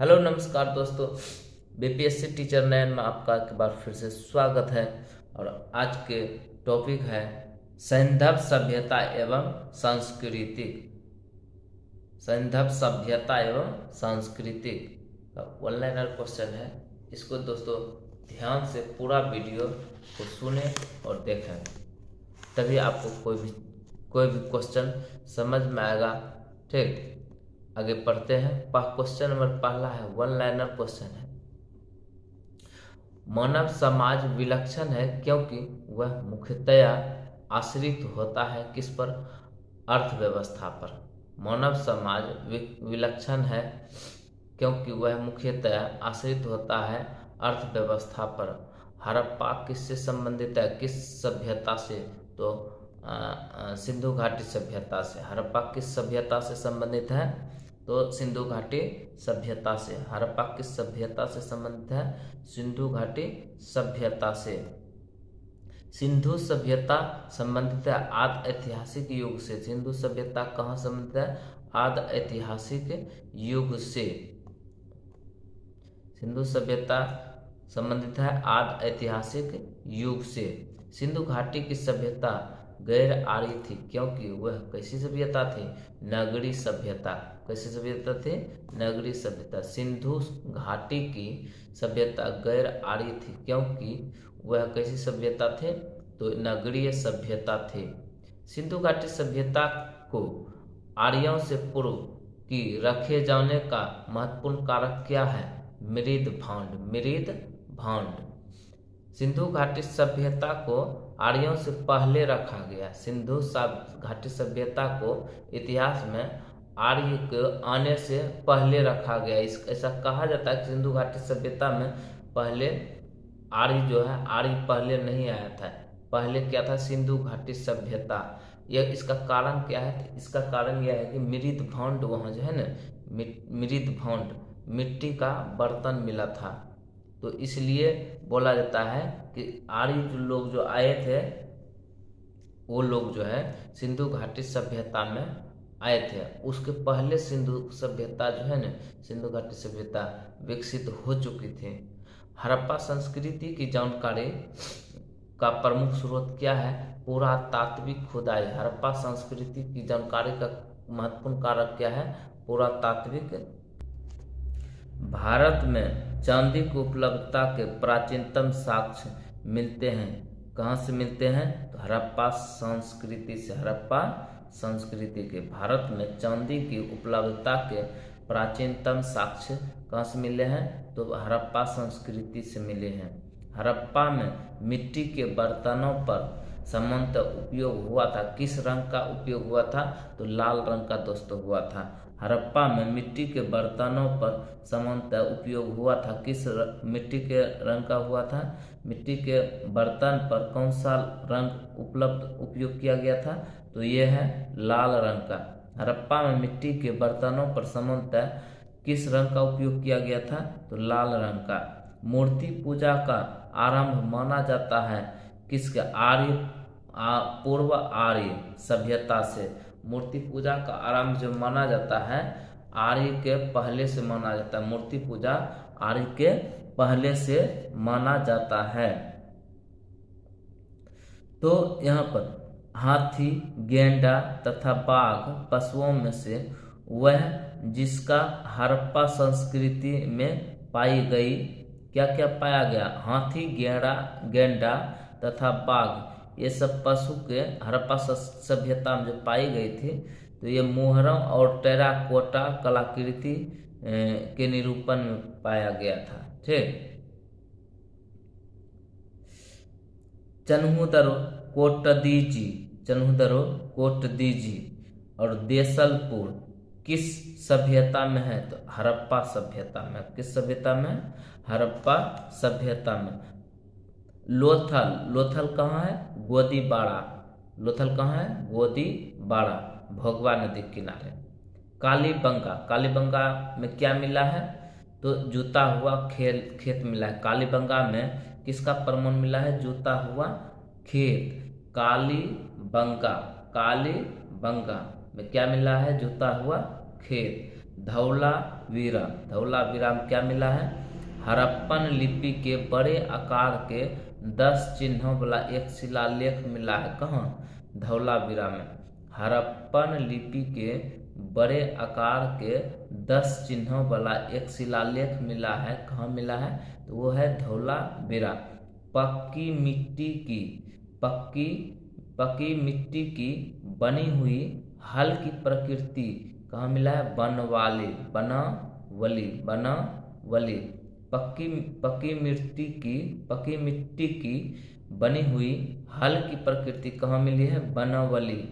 Hello नमस्कार दोस्तों। BPSC teacher 9 में आपका एक बार फिर से स्वागत है। और आज के टॉपिक है सैंधव सभ्यता एवं सांस्कृतिक। सैंधव सभ्यता एवं सांस्कृतिक का ऑनलाइनर क्वेश्चन है। इसको दोस्तों ध्यान से पूरा वीडियो को सुने और देखें, तभी आपको कोई भी क्वेश्चन समझ में आएगा। ठीक, आगे पढ़ते हैं। क्वेश्चन नंबर पहला है, वन लाइनर क्वेश्चन है। मानव समाज विलक्षण है क्योंकि वह मुख्यतया आश्रित होता है किस पर? अर्थव्यवस्था पर। मानव समाज विलक्षण है क्योंकि वह मुख्यतया आश्रित होता है अर्थव्यवस्था पर। हड़प्पा किससे संबंधित है? किस सभ्यता से? तो सिंधु घाटी सभ्यता से। हड़प्पा किस सभ्यता से संबंधित है? तो सिंधु घाटी सभ्यता से। हड़प्पा किस सभ्यता से संबंधित है? सिंधु घाटी सभ्यता से। सिंधु सभ्यता संबंधित है आदि ऐतिहासिक युग से। सिंधु सभ्यता कहाँ संबंधित है? आदि ऐतिहासिक युग से। सिंधु सभ्यता संबंधित है आदि ऐतिहासिक युग से। सिंधु घाटी की सभ्यता गैर आर्य थी क्योंकि वह कैसी सभ्यता थी? नगरी सभ्यता। कैसी सभ्यता थी? नगरी सभ्यता। सिंधु घाटी की सभ्यता गैर आर्य थी क्योंकि वह कैसी सभ्यता थे? तो नगरीय सभ्यता थे। सिंधु घाटी सभ्यता को आर्यों से पूर्व की रखे जाने का महत्वपूर्ण कारक क्या है? मृद भांड। मृद भांड। सिंधु घाटी सभ्यता को आर्यों से पहले रखा गया। सिंधु घाटी सभ्यता को इतिहास में आर्य के आने से पहले रखा गया। ऐसा कहा जाता है कि सिंधु घाटी सभ्यता में पहले आर्य जो है, आर्य पहले नहीं आया था। पहले क्या था? सिंधु घाटी सभ्यता। यह इसका कारण क्या है? इसका कारण यह है कि मृद भांड, वहाँ जो है ना मृद भांड, मिट्टी का बर्तन मिला था। तो इसलिए बोला जाता है कि आर्य लोग जो आए थे, वो लोग जो है सिंधु घाटी सभ्यता में आए थे। उसके पहले सिंधु सभ्यता जो है ना, सिंधु घाटी सभ्यता विकसित हो चुकी थी। हड़प्पा संस्कृति की जानकारी का प्रमुख स्रोत क्या है? पुरातात्विक खुदाई। हड़प्पा संस्कृति की जानकारी का महत्वपूर्ण कारक क्या है? पुरातात्विक। भारत में चांदी की उपलब्धता के प्राचीनतम साक्ष्य मिलते हैं। कहाँ से मिलते हैं? तो हड़प्पा संस्कृति से। हड़प्पा संस्कृति के। भारत में चांदी की उपलब्धता के प्राचीनतम साक्ष्य कहाँ से मिले हैं? तो हड़प्पा संस्कृति से मिले हैं। हड़प्पा में मिट्टी के बर्तनों पर सामान्यतः उपयोग हुआ था। किस रंग का उपयोग हुआ था? तो लाल रंग का दोस्तों हुआ था। हड़प्पा में मिट्टी के बर्तनों पर सामान्यतः उपयोग हुआ था। किस मिट्टी के रंग का हुआ था? मिट्टी के बर्तन पर कौन सा रंग उपयोग किया गया था? तो ये है लाल रंग का। हड़प्पा में मिट्टी के बर्तनों पर सामान्यतः किस रंग का उपयोग किया गया था? तो लाल रंग का। मूर्ति पूजा का आरंभ माना जाता है किसके? पूर्व आर्य सभ्यता से। मूर्ति पूजा का आरंभ जो माना जाता है, आर्य के पहले से माना जाता है। मूर्ति पूजा आर्य के पहले से माना जाता है। तो यहाँ पर हाथी, गेंडा तथा बाघ पशुओं में से वह जिसका हड़प्पा संस्कृति में पाई गई, क्या क्या पाया गया? हाथी, गेंडा तथा बाघ, ये सब पशु के हड़प्पा सभ्यता में जो पाई गई थी। तो ये मोहरम और टेराकोटा कलाकृति के निरूपण में पाया गया था। ठीक। चन्हुदरो कोटदीजी और देसलपुर किस सभ्यता में है? तो हड़प्पा सभ्यता में। किस सभ्यता में? हड़प्पा सभ्यता में। लोथल कहाँ है? गोदीबाड़ा। लोथल कहाँ है? गोदीबाड़ा, भोगवा नदी किनारे। कालीबंगा में क्या मिला है? तो जूता हुआ खेत मिला है। कालीबंगा में किसका प्रमाण मिला है? जूता हुआ खेत। कालीबंगा में क्या मिला है? जूता हुआ खेत। धौलावीरा। धौलावीरा में क्या मिला है? हड़प्पन लिपि के बड़े आकार के 10 चिन्हों वाला एक शिलालेख मिला है। कहाँ? धौलावीरा में। हड़प्पन लिपि के बड़े आकार के 10 चिन्हों वाला एक शिलालेख मिला है। कहाँ मिला है? तो वो है धौलावीरा। पक्की मिट्टी की बनी हुई हल की प्रकृति कहाँ मिला है? बनवाली। पक्की मिट्टी की बनी हुई हल की प्रकृति कहाँ मिली है? बनवली।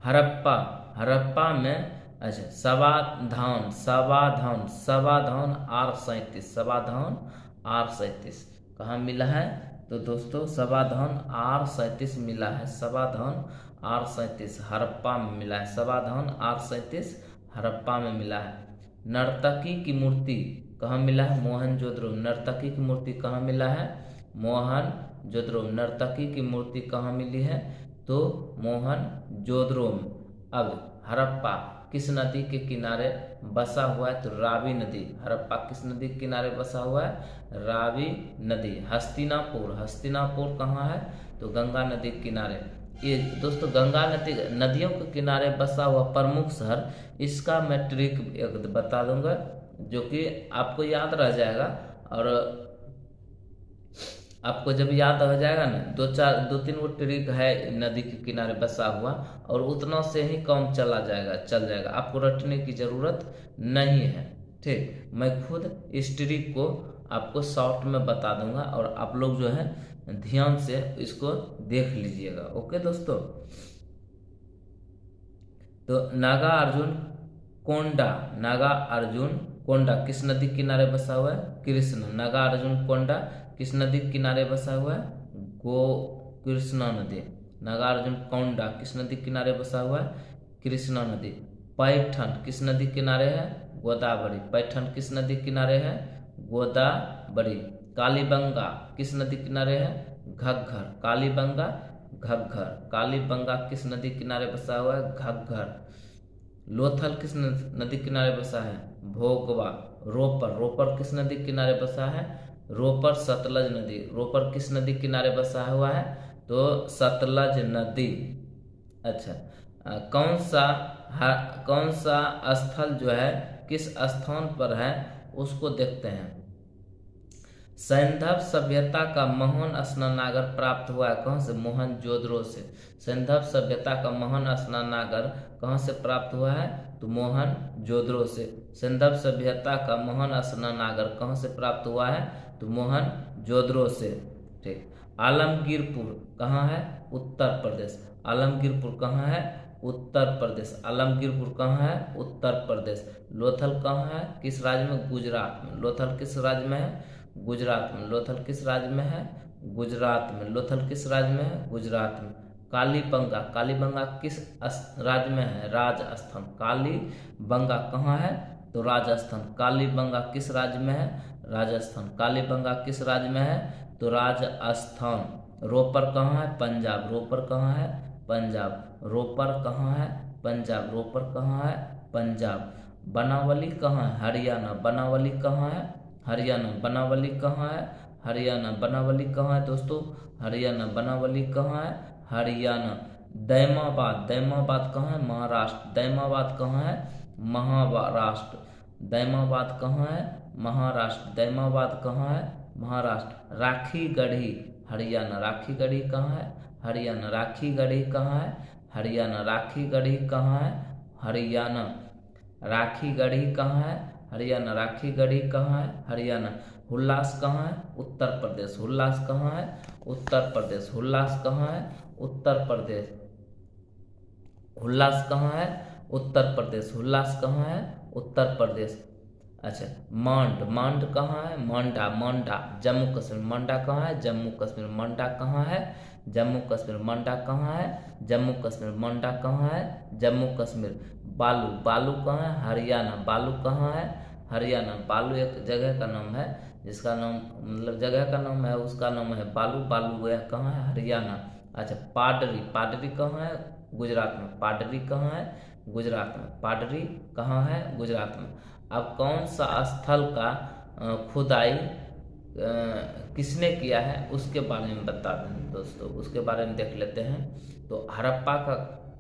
हड़प्पा में अच्छा सवाधान R37 कहाँ मिला है? तो दोस्तों सवाधान R37 मिला है। सवाधान R37 हड़प्पा में मिला है। सवाधान R37 हड़प्पा में मिला है। नर्तकी की मूर्ति कहाँ मिला है? मोहनजोदड़ो। नर्तकी की मूर्ति कहाँ मिला है? मोहनजोदड़ो। नर्तकी की मूर्ति कहाँ मिली है? तो मोहनजोदड़ो में। अब हड़प्पा किस नदी के किनारे बसा हुआ है? तो रावी नदी। हड़प्पा किस नदी के किनारे बसा हुआ है? रावी नदी। हस्तिनापुर कहाँ है? तो गंगा नदी के किनारे। ये दोस्तों गंगा नदियों के किनारे बसा हुआ प्रमुख शहर, इसका मैं ट्रिक बता दूंगा जो कि आपको याद रह जाएगा। और आपको जब याद हो जाएगा ना, 2-3 वो ट्रिक है नदी के किनारे बसा हुआ, और उतना से ही काम चल जाएगा। आपको रटने की जरूरत नहीं है। ठीक, मैं खुद इस ट्रिक को आपको शॉर्ट में बता दूंगा और आप लोग जो है ध्यान से इसको देख लीजिएगा। ओके दोस्तों, तो नागा अर्जुन कोंडा किस नदी के किनारे बसा हुआ है? कृष्णा। नागा अर्जुन कोंडा किस नदी के किनारे बसा हुआ है? कृष्णा नदी। नागा अर्जुन कोंडा किस नदी के किनारे बसा हुआ है? कृष्णा नदी। पैठन किस नदी के किनारे है? गोदावरी। पैठन किस नदी के किनारे है? गोदावरी। कालीबंगा किस नदी के किनारे है? घग्घर। कालीबंगा किस नदी के किनारे बसा हुआ है? घग्घर। लोथल किस नदी के किनारे बसा है? भोगवा। रोपर किस नदी के किनारे बसा है? रोपर सतलज नदी। रोपर किस नदी के किनारे बसा हुआ है? तो सतलज नदी। अच्छा, कौन सा स्थल जो है किस स्थान पर है उसको देखते हैं। सैंधव सभ्यता का महान स्नानागार प्राप्त हुआ है कहाँ से? मोहनजोदड़ो से। सैंधव सभ्यता का महान स्नानागार कहाँ से प्राप्त हुआ है? तो मोहनजोदड़ो से। सैंधव सभ्यता का महान स्नानागार कहाँ से प्राप्त हुआ है? तो मोहनजोदड़ो से। ठीक। आलमगीरपुर कहाँ है? उत्तर प्रदेश। आलमगीरपुर कहाँ है? उत्तर प्रदेश। आलमगीरपुर कहाँ है? उत्तर प्रदेश। लोथल कहाँ है? किस राज्य में? गुजरात में। लोथल किस राज्य में है? गुजरात में। लोथल किस राज्य में है? गुजरात में। लोथल किस राज्य में है? गुजरात में। कालीबंगा किस राज्य में है? राजस्थान। कालीबंगा कहाँ है? तो राजस्थान। कालीबंगा किस राज्य में है? राजस्थान। कालीबंगा किस राज्य में है? तो राजस्थान। रोपर कहाँ है? पंजाब। रोपर कहाँ है? पंजाब। रोपर कहाँ है? पंजाब। रोपर कहाँ है? पंजाब। बनावली कहाँ है? हरियाणा। बनावली कहाँ है? हरियाणा। बनावली कहाँ है? हरियाणा। बनावली कहाँ है दोस्तों? हरियाणा। बनावली कहाँ है? हरियाणा। दैमाबाद कहाँ है? महाराष्ट्र। दैमाबाद कहाँ है? महाराष्ट्र। दैमाबाद कहाँ है? महाराष्ट्र। दैमाबाद कहाँ है? महाराष्ट्र। राखीगढ़ी हरियाणा। राखीगढ़ी कहाँ है? हरियाणा। राखीगढ़ी कहाँ है? हरियाणा। राखीगढ़ी कहाँ है? हरियाणा। राखीगढ़ी कहाँ है? हरियाणा। राखीगढ़ी कहाँ है? हरियाणा। हुल्लास कहाँ है? उत्तर प्रदेश। हुल्लास कहाँ है? उत्तर प्रदेश। हुल्लास कहाँ है? उत्तर प्रदेश। हुल्लास कहाँ है? उत्तर प्रदेश। हुल्लास कहाँ है? उत्तर प्रदेश। अच्छा, मांड कहाँ है? मांडा जम्मू कश्मीर। मांडा कहाँ है? जम्मू कश्मीर। मांडा कहाँ है? जम्मू कश्मीर। मांडा कहाँ है? जम्मू कश्मीर। मांडा कहाँ है? जम्मू कश्मीर। बालू कहाँ है? हरियाणा। बालू कहाँ है? हरियाणा। बालू एक जगह का नाम है, जिसका नाम मतलब जगह का नाम है, उसका नाम है बालू यह कहाँ है? हरियाणा। अच्छा, पाडरी कहाँ है? गुजरात में। पाडरी कहाँ है? गुजरात में। पाडरी कहाँ है? गुजरात में। अब कौन सा स्थल का खुदाई किसने किया है उसके बारे में बता दें दोस्तों, उसके बारे में देख लेते हैं। तो हड़प्पा का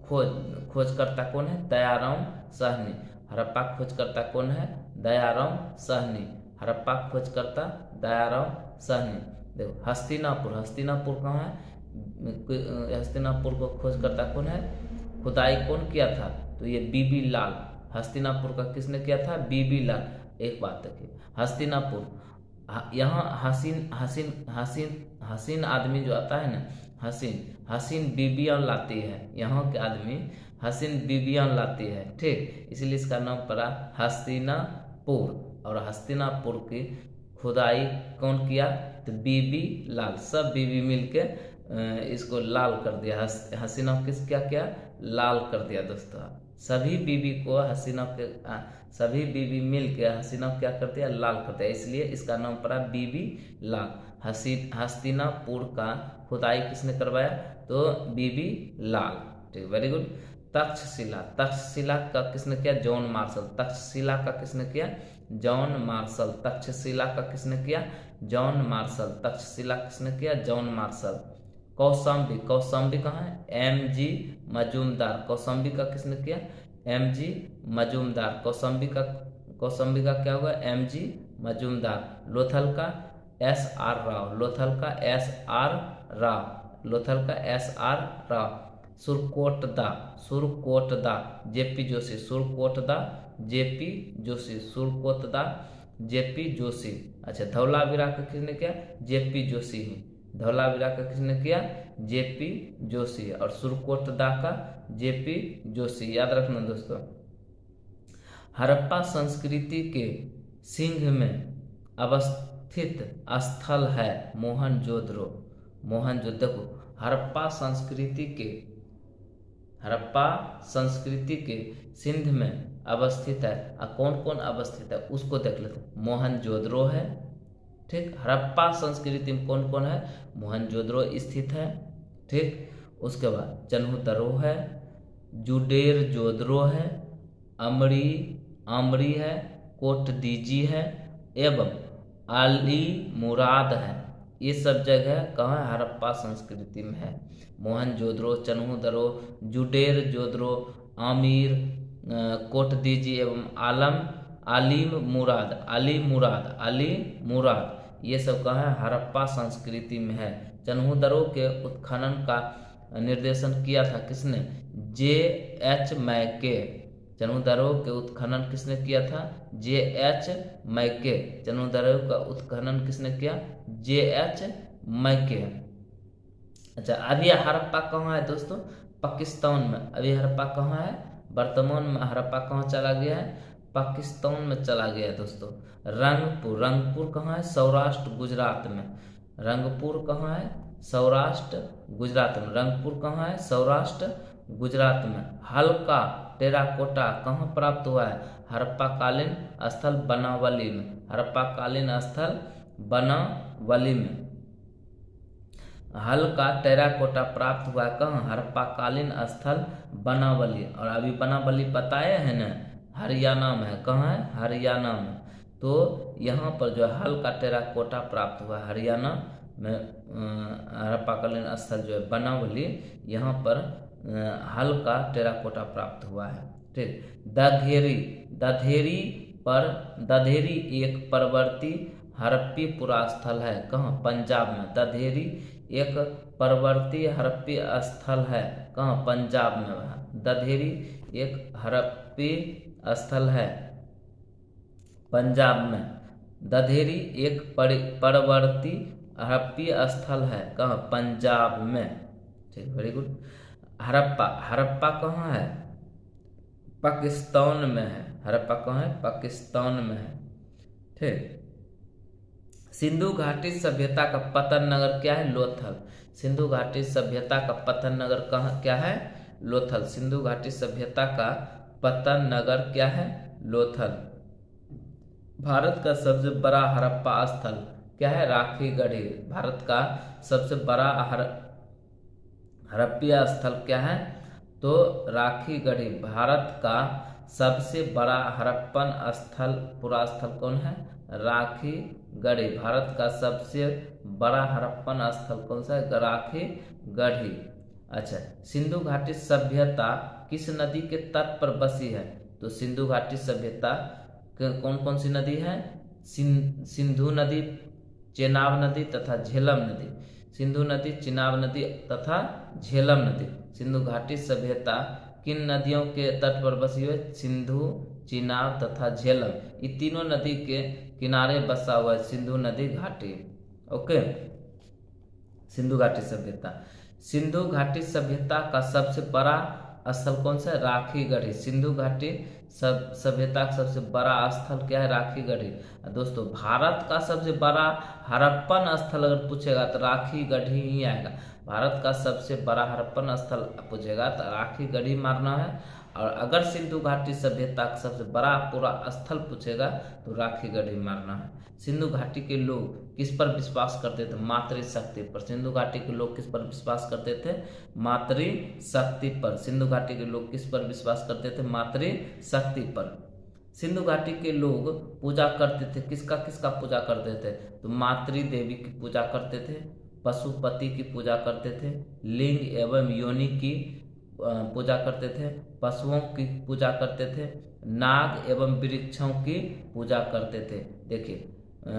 खोजकर्ता कौन है? दयाराम साहनी। हड़प्पा खोजकर्ता कौन है? दयाराम साहनी। हड़प्पा खोजकर्ता दयाराम साहनी। देखो हस्तिनापुर, हस्तिनापुर कहाँ है? हस्तिनापुर को खोजकर्ता कौन है? खुदाई कौन किया था? तो ये बीबी लाल। हस्तिनापुर का किसने किया था? बीबी लाल। एक बात देखिए, हस्तिनापुर यहाँ हसीन आदमी जो आता है ना, हसीन बीबियाँ लाती है। यहाँ के आदमी हसीन बीबियाँ लाती है, ठीक, इसलिए इसका नाम पड़ा हस्तिनापुर। और हस्तिनापुर की खुदाई कौन किया? तो बीबी लाल। सब बीबी मिलके इसको लाल कर दिया। हसीना किस क्या किया? लाल कर दिया दोस्तों। सभी बीबी को सभी बीबी मिल के हसीना क्या कर दिया? लाल कर दिया, इसलिए इसका नाम पड़ा बीबी लाल। हस्तिनापुर का खुदाई किसने करवाया? तो बीबी लाल, ठीक, वेरी गुड। तक्षशिला, तक्षशिला का किसने किया? John Marshall. तक्षशिला का किसने किया? John Marshall. तक्षशिला का किसने किया? John Marshall. तक्षशिला किसने किया? John Marshall. कौशाम्बी, कौशाम्बी कहाँ है? एम.जी. मजूमदार। कौशाम्बी का किसने किया? एम.जी. मजूमदार। कौशाम्बी का क्या होगा? एम.जी. मजूमदार। लोथल का S.R. राव। लोथल का S.R. राव। लोथल का S.R. Rao. Surkotada J.P. Joshi. Surkotada J.P. Joshi. Surkotada J.P. Joshi. अच्छा, धौलावीरा का किसने किया? J.P. जोशी ही। धौलावीरा का किसने किया? J.P. जोशी। और सुरकोटदा का J.P. जोशी। याद रखना दोस्तों। हड़प्पा संस्कृति के सिंह में अवस्थित स्थल है मोहनजोदड़ो। देखो हड़प्पा संस्कृति के सिंध में अवस्थित है। कौन कौन अवस्थित है उसको देख लेते हैं। मोहनजोदड़ो है, ठीक। हड़प्पा संस्कृति में कौन कौन है? मोहनजोदड़ो स्थित है, ठीक। उसके बाद चन्हूदरो है, जुडेर जोदड़ो है, आमरी है, कोटदीजी है एवं अली मुराद है। ये सब जगह कहाँ है? हड़प्पा संस्कृति में है। मोहनजोदड़ो, चन्हूदरो, जुडेर जोदड़ो, आमिर, कोटदीजी एवं अली मुराद ये सब कहाँ है? हड़प्पा संस्कृति में है। चन्हूदरो के उत्खनन का निर्देशन किया था किसने? J.H. मैके। चन्हूदरो के उत्खनन किसने किया था? J.H. मैके। चन्हूदरो का उत्खनन किसने किया? J.H. मैके। अच्छा, अभी हड़प्पा कहाँ है दोस्तों? पाकिस्तान में। अभी हड़प्पा कहाँ है? वर्तमान में हड़प्पा कहाँ चला गया है? पाकिस्तान में चला गया है दोस्तों। रंगपुर कहाँ है? सौराष्ट्र गुजरात में। रंगपुर कहाँ है? सौराष्ट्र गुजरात में। रंगपुर कहाँ है? सौराष्ट्र गुजरात में। हल्का टेराकोटा कहाँ प्राप्त हुआ है? हड़प्पाकालीन स्थल बनावली में। हड़प्पाकालीन स्थल बनावली में हल्का टेराकोटा प्राप्त हुआ है। कहाँ? हड़प्पाकालीन स्थल बनावली। और अभी बनावली बताए हैं ना, हरियाणा में है। कहाँ है? हरियाणा में। तो यहाँ पर जो हल्का टेराकोटा प्राप्त हुआ है हरियाणा में, हड़प्पाकालीन स्थल जो है बनावली, यहाँ पर हल्का टेराकोटा प्राप्त हुआ है, ठीक। दधेरी एक परवर्ती हड़प्पी पुरास्थल है। कहाँ? पंजाब में। दधेरी एक परवर्ती हड़प्पी स्थल है। कहाँ? पंजाब में। दधेरी एक हड़प्पी स्थल है पंजाब में। दधेरी एक परवर्ती हड़प्पी स्थल है। कहाँ? पंजाब में, ठीक, वेरी गुड। हड़प्पा कहाँ है? पाकिस्तान में है। हड़प्पा कहाँ है? पाकिस्तान में है, ठीक। सिंधु घाटी सभ्यता का पतन नगर क्या है? लोथल। सिंधु घाटी सभ्यता का पतन नगर कहाँ क्या है? लोथल। सिंधु घाटी सभ्यता का पतन नगर क्या है? लोथल। भारत का सबसे बड़ा हड़प्पा स्थल क्या है? राखीगढ़ी। भारत का सबसे बड़ा हड़प्पा स्थल क्या है? तो राखी गढ़ी भारत का सबसे बड़ा हड़प्पन स्थल पूरा स्थल कौन है? राखी गढ़ी। भारत का सबसे बड़ा हड़प्पन स्थल कौन सा है? राखी गढ़ी। अच्छा, सिंधु घाटी सभ्यता किस नदी के तट पर बसी है? तो सिंधु घाटी सभ्यता कौन कौन सी नदी है? सिंधु नदी, चेनाब नदी तथा झेलम नदी। सिंधु नदी, चेनाब नदी तथा झेलम नदी। सिंधु घाटी सभ्यता किन नदियों के तट पर बसी हुई है? सिंधु, चेनाब तथा झेलम। ये तीनों नदी के किनारे बसा हुआ है सिंधु नदी घाटी। ओके, सिंधु घाटी सभ्यता। सिंधु घाटी सभ्यता का सबसे बड़ा स्थल कौन सा है? राखी गढ़ी। सिंधु घाटी सभ्यता का सबसे बड़ा स्थल क्या है? राखी गढ़ी। दोस्तों, भारत का सबसे बड़ा हड़प्पन स्थल अगर पूछेगा तो राखी गढ़ी ही आएगा। भारत का सबसे बड़ा हड़प्पन स्थल पूछेगा तो राखी गढ़ी मारना है। और अगर सिंधु घाटी सभ्यता का सबसे बड़ा पूरा स्थल पूछेगा तो राखी गढ़ी मारना है। सिंधु घाटी के लोग किस पर विश्वास करते थे? मातृशक्ति पर। सिंधु घाटी के लोग किस पर विश्वास करते थे? मातृशक्ति पर। सिंधु घाटी के लोग किस पर विश्वास करते थे? मातृशक्ति पर। सिंधु घाटी के लोग पूजा करते थे, किसका किसका पूजा करते थे? तो मातृ देवी की पूजा करते थे, पशुपति की पूजा करते थे, लिंग एवं योनि की पूजा करते थे, पशुओं की पूजा करते थे, नाग एवं वृक्षों की पूजा करते थे। देखिए,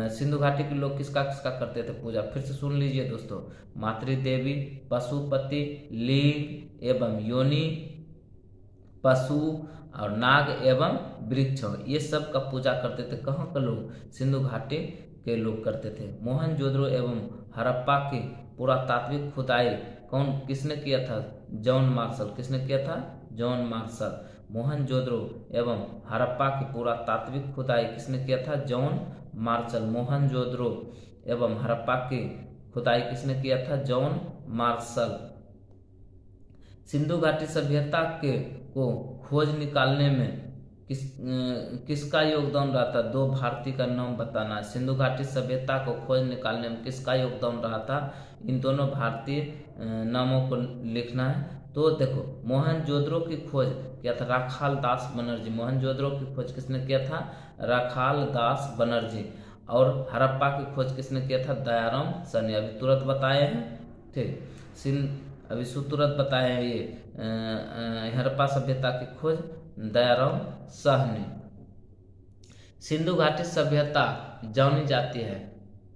सिंधु घाटी के लोग किसका किसका करते थे पूजा? फिर से सुन लीजिए दोस्तों, मातृ देवी, पशुपति, लिंग एवं योनि, पशु और नाग एवं वृक्षों, ये सब का पूजा करते थे। कहाँ के लोग? सिंधु घाटी के लोग करते थे। मोहनजोदड़ो एवं हड़प्पा की पुरातात्विक खुदाई किसने किया था? John Marshall. किसने किया था? John Marshall. मोहनजोदड़ो एवं हड़प्पा की पुरातात्विक खुदाई किसने किया था? John Marshall. मोहनजोदड़ो एवं हड़प्पा की खुदाई किसने किया था? John Marshall. सिंधु घाटी सभ्यता के को खोज निकालने में किसका योगदान रहा था? दो भारतीय का नाम बताना है। सिंधु घाटी सभ्यता को खोज निकालने में किसका योगदान रहा था? इन दोनों भारतीय नामों को लिखना है। तो देखो, मोहनजोदड़ो की खोज किया था राखाल दास बनर्जी। मोहनजोदड़ो की खोज किसने किया था? राखाल दास बनर्जी। और हड़प्पा की खोज किसने किया था? दयाराम साहनी। अभी तुरंत बताए हैं, ठीक। अभी तुरंत बताए हैं ये हड़प्पा सभ्यता की खोज दयाराम साहनी। सिंधु घाटी सभ्यता जानी जाती है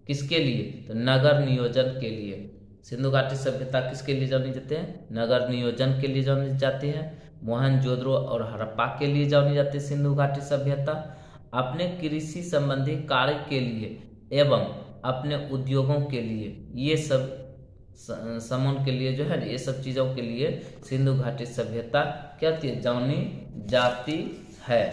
किसके लिए? तो नगर नियोजन के लिए। सिंधु घाटी सभ्यता किसके लिए जानी जाती है? नगर नियोजन के लिए जानी जाती है। मोहनजोदड़ो और हड़प्पा के लिए जानी जाती है सिंधु घाटी सभ्यता। अपने कृषि संबंधी कार्य के लिए एवं अपने उद्योगों के लिए, ये सब समूह के लिए जो है ये सब चीजों के लिए सिंधु घाटी सभ्यता क्या जानी जाती है।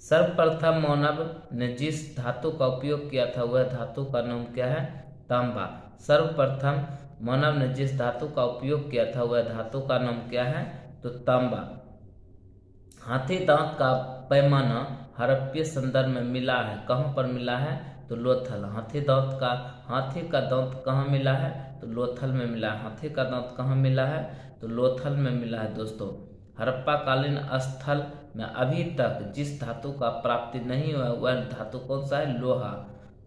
सर्वप्रथम मानव ने जिस धातु का उपयोग किया था वह धातु का नाम क्या है? तांबा। सर्वप्रथम मानव ने जिस धातु का उपयोग किया था वह धातु का नाम क्या है? तो तांबा। हाथी दांत का पैमाना हड़प्पीय संदर्भ में मिला है, कहाँ पर मिला है? तो लोथल। हाथी का दांत कहाँ मिला है? तो लोथल में मिला है। हाथी का दांत कहाँ मिला है? तो लोथल में मिला है दोस्तों। हड़प्पा कालीन स्थल में अभी तक जिस धातु का प्राप्ति नहीं हुआ वह धातु कौन सा है? लोहा।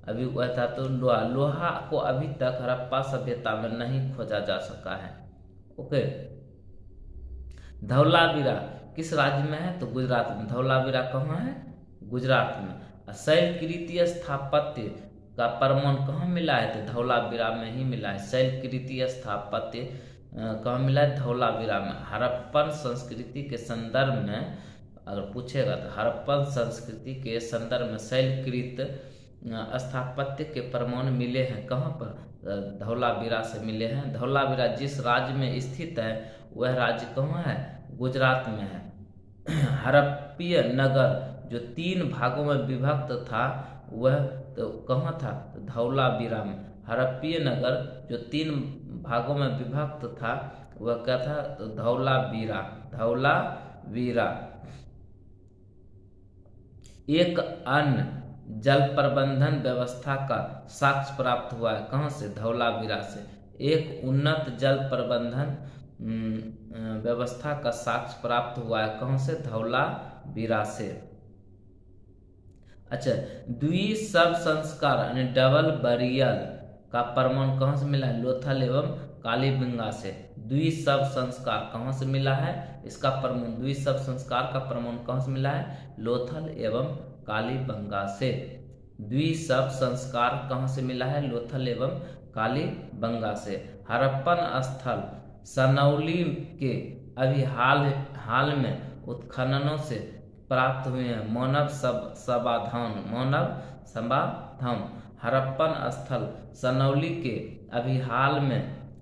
अभी वह धातु लोहा। लोहा को अभी तक हड़प्पा सभ्यता में नहीं खोजा जा सका है। ओके। धौलावीरा किस राज्य में है? तो गुजरात में। धौलावीरा कहाँ है? गुजरात में। शैलकृतीय स्थापत्य का प्रमाण कहाँ मिला है? तो धौलावीरा में ही मिला है। शैलकृतीय स्थापत्य कहाँ मिला है? धौलावीरा में। हड़प्पन संस्कृति के संदर्भ में अगर पूछेगा तो हड़प्पन संस्कृति के संदर्भ में शैलकृत स्थापत्य के प्रमाण मिले हैं, कहाँ पर? धौलावीरा से मिले हैं। धौलावीरा जिस राज्य में स्थित है वह राज्य कहाँ है? गुजरात में है। हड़प्पीय नगर जो 3 भागों में विभक्त था वह तो कहाँ था? तो धौलावीरा में। हड़प्पीय नगर जो 3 भागों में विभक्त था वह क्या था? तो धौलावीरा। धौलावीरा। एक अन्य जल प्रबंधन व्यवस्था का साक्ष्य प्राप्त हुआ है, कहाँ से? धौलावीरा से। एक उन्नत जल प्रबंधन व्यवस्था का साक्ष्य प्राप्त हुआ है कहाँ से? धौलावीरा से। अच्छा, द्विसब संस्कार यानी डबल बैरियल का प्रमाण कहाँ से मिला है? लोथल एवं कालीबंगा से। द्विसब संस्कार कहाँ से मिला है? इसका प्रमाण, द्विसब संस्कार का प्रमाण कहाँ से मिला है? लोथल एवं कालीबंगा से। द्विसब संस्कार कहाँ से मिला है? लोथल एवं कालीबंगा से। हड़प्पन स्थल सनौली के अभी हाल में उत्खननों से प्राप्त हुए हैं मानव समाधान। हड़प्पन स्थल सनौली के अभी हाल में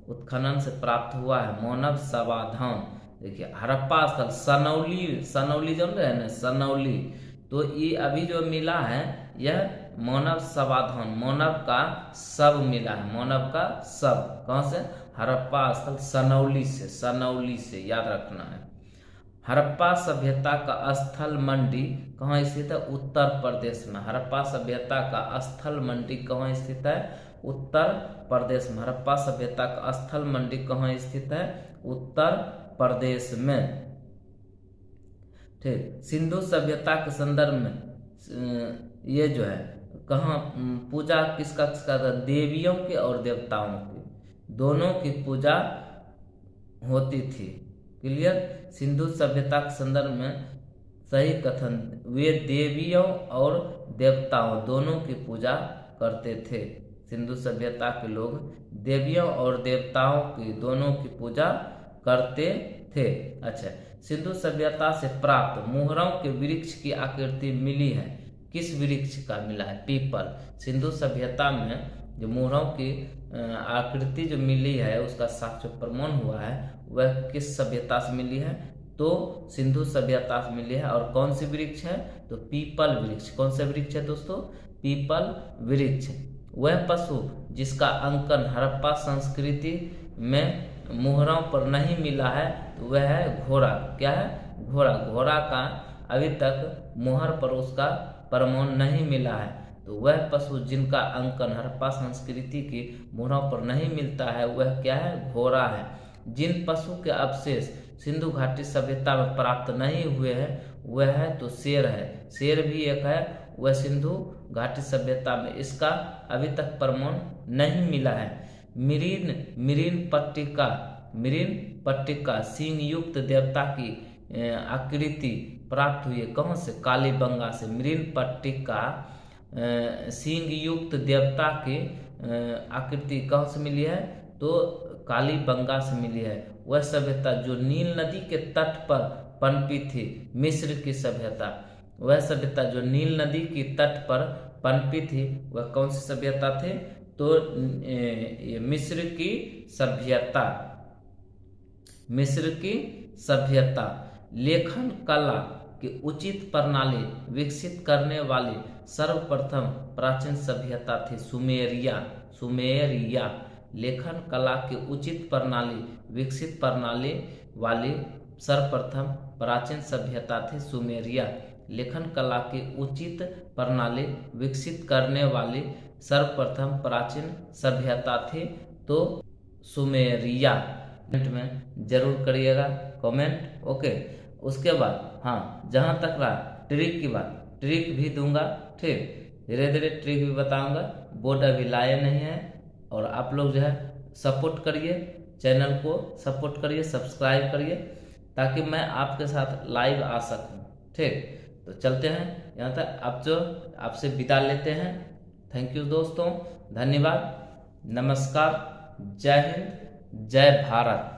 उत्खनन से प्राप्त हुआ है मानव समाधान। देखिए, हड़प्पा स्थल सनौली जो है ना, सनौली, तो ये अभी जो मिला है यह मानव समाधान, मानव का शव मिला है, मानव का शव कहाँ से? हड़प्पा स्थल सनौली से याद रखना है। हड़प्पा सभ्यता का स्थल मंडी कहाँ स्थित है? उत्तर प्रदेश में। हड़प्पा सभ्यता का स्थल मंडी कहाँ स्थित है? उत्तर प्रदेश में। हड़प्पा सभ्यता का स्थल मंडी कहाँ स्थित है? उत्तर प्रदेश में। ठीक, सिंधु सभ्यता के संदर्भ में ये जो है कहाँ पूजा किसका था? देवियों के और देवताओं की, दोनों की पूजा होती थी। क्लियर? सिंधु सभ्यता के संदर्भ में सही कथन, वे देवियों और देवताओं दोनों की पूजा करते थे। सिंधु सभ्यता के लोग देवियों और देवताओं की दोनों की पूजा करते थे। अच्छा, सिंधु सभ्यता से प्राप्त मुहरों के वृक्ष की आकृति मिली है, किस वृक्ष का मिला है? पीपल। सिंधु सभ्यता में जो मुहरों की आकृति जो मिली है उसका साक्ष्य प्रमाण हुआ है वह किस सभ्यता से मिली है? तो सिंधु सभ्यता से मिली है। और कौन सी वृक्ष है? तो पीपल वृक्ष। कौन सा वृक्ष है दोस्तों? पीपल वृक्ष। वह पशु जिसका अंकन हड़प्पा संस्कृति में मुहरों पर नहीं मिला है तो वह है घोड़ा। क्या है? घोड़ा। घोड़ा का अभी तक मुहर पर उसका प्रमाण नहीं मिला है, तो वह पशु जिनका अंकन हड़प्पा संस्कृति की मुहरों पर नहीं मिलता है वह क्या है? घोड़ा है। जिन पशु के अवशेष सिंधु घाटी सभ्यता में प्राप्त नहीं हुए हैं वह है तो शेर है। शेर भी एक है, वह सिंधु घाटी सभ्यता में इसका अभी तक प्रमाण नहीं मिला है। मिरीन पट्टिका सिंह युक्त देवता की आकृति प्राप्त हुई है कहाँ से? कालीबंगा से। मिरीन पट्टिका सिंह युक्त देवता की आकृति कहाँ से मिली है? तो कालीबंगा से मिली है। वह सभ्यता जो नील नदी के तट पर पनपी थी, मिस्र की सभ्यता। वह सभ्यता जो नील नदी की तट पर पनपी थी वह कौन सी सभ्यता थी? तो मिस्र की सभ्यता। मिस्र की सभ्यता। लेखन कला की उचित प्रणाली विकसित करने वाली सर्वप्रथम प्राचीन सभ्यता थी सुमेरिया। लेखन कला की उचित प्रणाली विकसित प्रणाली वाली सर्वप्रथम प्राचीन सभ्यता थी सुमेरिया। लेखन कला की उचित प्रणाली विकसित करने वाली सर्वप्रथम प्राचीन सभ्यता थी तो सुमेरिया। कमेंट में जरूर करिएगा कमेंट। ओके, उसके बाद हाँ, जहाँ तक रहा ट्रिक की बात, ट्रिक भी दूंगा। ठीक, धीरे धीरे ट्रिक भी बताऊंगा। बोर्ड अभी लाए नहीं है और आप लोग जो है सपोर्ट करिए, चैनल को सपोर्ट करिए, सब्सक्राइब करिए ताकि मैं आपके साथ लाइव आ सकूं। ठीक, तो चलते हैं यहाँ तक। आप जो आपसे विदा लेते हैं। थैंक यू दोस्तों, धन्यवाद, नमस्कार, जय हिंद, जय भारत।